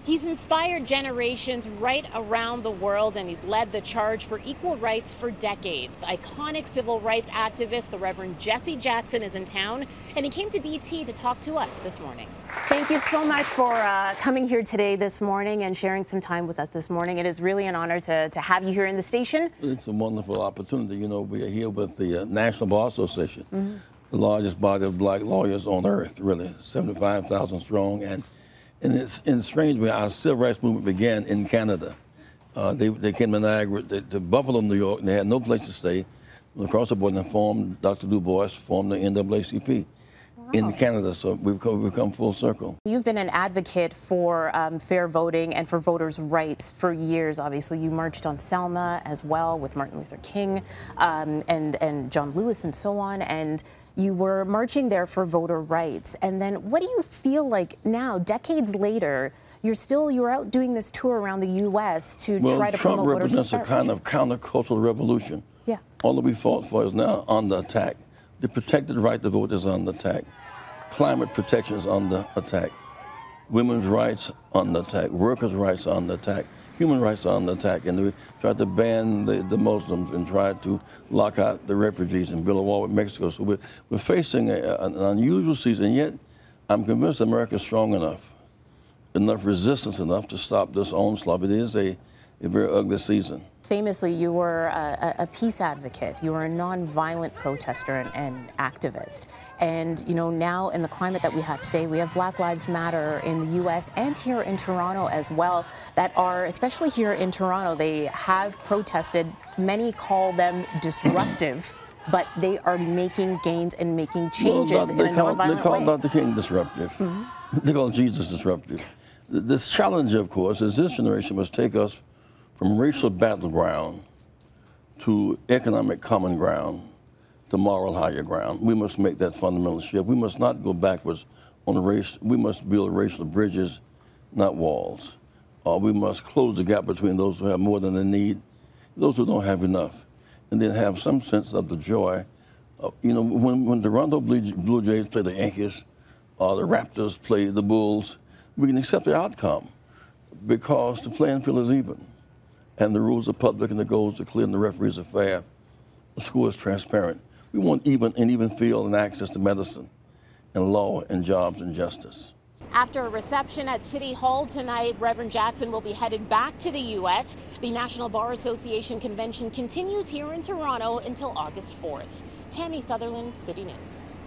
He's inspired generations right around the world, and he's led the charge for equal rights for decades. Iconic civil rights activist, the Reverend Jesse Jackson, is in town, and he came to BT to talk to us this morning. Thank you so much for coming here today this morning and sharing some time with us this morning. It is really an honor to have you here in the station. It's a wonderful opportunity. You know, we are here with the National Bar Association, the largest body of black lawyers on earth, really, 75,000 strong. And it's in a strange way, our civil rights movement began in Canada. They came to Niagara, to Buffalo, New York, and they had no place to stay. Across the border, and formed, Dr. Du Bois formed the NAACP in Canada, so we've come full circle. You've been an advocate for fair voting and for voters' rights for years. Obviously, you marched on Selma as well with Martin Luther King and John Lewis and so on, and you were marching there for voter rights. And then what do you feel like now, decades later, you're out doing this tour around the U.S. to try to promote voters' rights? Trump represents a kind of countercultural revolution. Yeah. All that we fought for is now under attack. The protected right to vote is under attack. Climate protection is under attack. Women's rights under attack. Workers' rights are under attack. Human rights are under attack. And we tried to ban the Muslims and tried to lock out the refugees and build a wall with Mexico. So we're facing an unusual season, yet I'm convinced America is strong enough resistance enough to stop this onslaught. It is a very ugly season. Famously, you were a peace advocate. You were a nonviolent protester and activist. And, you know, now in the climate that we have today, we have Black Lives Matter in the U.S. and here in Toronto as well that are, especially here in Toronto, they have protested. Many call them disruptive, but they are making gains and making changes in a nonviolent way. They call Dr. King disruptive. They call Jesus disruptive. This challenge, of course, is this generation must take us from racial battleground to economic common ground to moral higher ground. We must make that fundamental shift. We must not go backwards on race. We must build racial bridges, not walls. We must close the gap between those who have more than they need, those who don't have enough, and then have some sense of the joy. You know, when Toronto Blue Jays play the Yankees, or the Raptors play the Bulls, we can accept the outcome because the playing field is even. And the rules are public, and the goals are clear, and the referees are fair. The score is transparent. We want even field and access to medicine and law and jobs and justice. After a reception at City Hall tonight, Reverend Jackson will be headed back to the U.S. The National Bar Association convention continues here in Toronto until August 4th. Tammie Sutherland, City News.